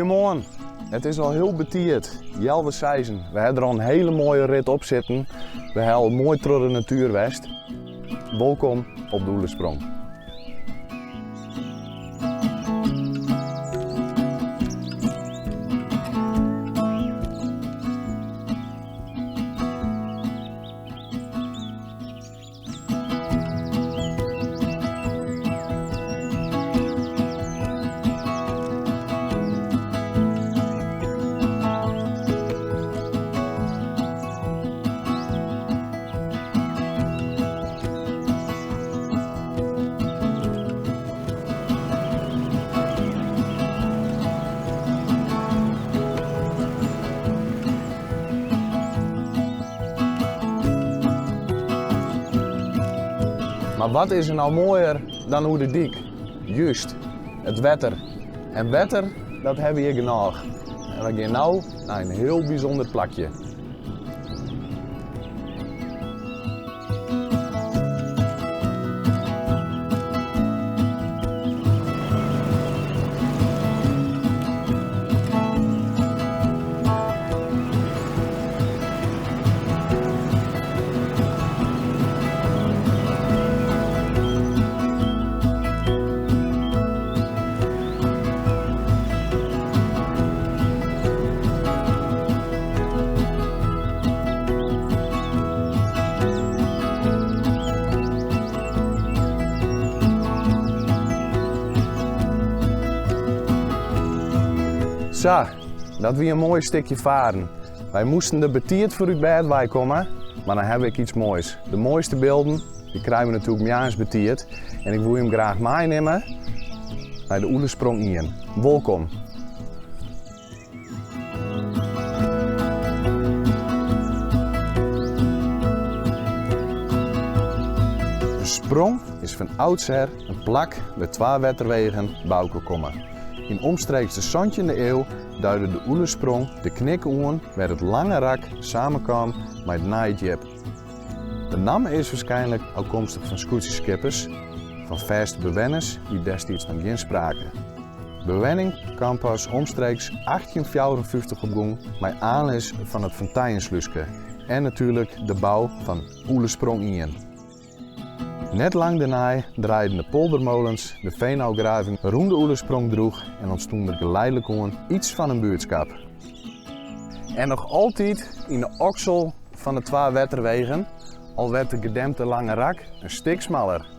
Goedemorgen. Het is al heel betiert. Jelwe seizen. We hebben er al een hele mooie rit op zitten. We hebben al mooi door de natuur west. Welkom op de Oelersprong. Maar wat is er nou mooier dan hoe de diek? Juist, het wetter. En wetter, dat hebben we hier genoeg. En we gaan nu naar een heel bijzonder plakje. Zo, dat wie een mooi stukje varen. Wij moesten er betiert voor u bij komen, maar dan heb ik iets moois. De mooiste beelden, die krijgen we natuurlijk meaans betiert. En ik wil hem graag meenemen naar de Oelersprong in. Welkom. Een sprong is van oudsher een plak met 2 wetterwegen bouwen komen. In omstreeks de 17e eeuw duidde de Oelersprong de knik aan waar het lange rak samenkwam met het naaidjep. De naam is waarschijnlijk afkomstig van scootieskippers, van vaste bewenners die destijds nog geen spraken. Bewenning kwam pas omstreeks 1854 op gang met aanleiding van het Fonteinsluske en natuurlijk de bouw van Oelersprong 1. Net lang daarna draaiden de poldermolens de veenaugraving rond de Oelersprong droeg en ontstond er geleidelijk aan iets van een buurtschap. En nog altijd in de oksel van de 2 wetterwegen, al werd de gedempte lange rak een stuk smaller.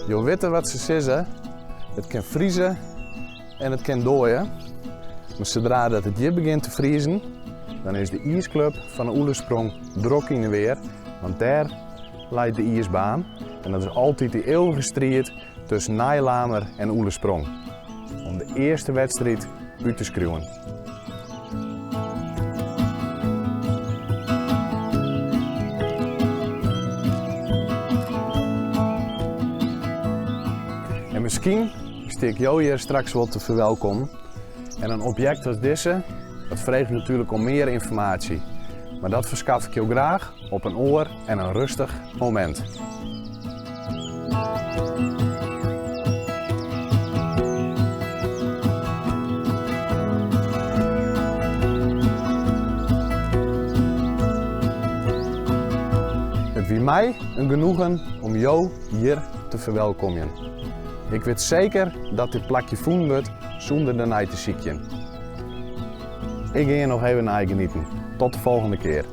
Je weet wat ze zeggen, het kan vriezen en het kan dooien. Maar zodra dat het hier begint te vriezen, dan is de ijsclub van de Oelersprong drok in de weer. Want daar leidt de ijsbaan en dat is altijd die eeuwige strijd tussen Nijlamer en Oelersprong. Om de eerste wedstrijd uit te schreeuwen. En misschien steek jou hier straks wel te verwelkomen. En een object als deze, dat vraagt natuurlijk om meer informatie. Maar dat verschaf ik jou graag op een oor en een rustig moment. Het wie mij een genoegen om jou hier te verwelkomen. Ik weet zeker dat dit plakje voelen wordt zonder de te ziekje. Ik ga hier nog even naar genieten. Tot de volgende keer.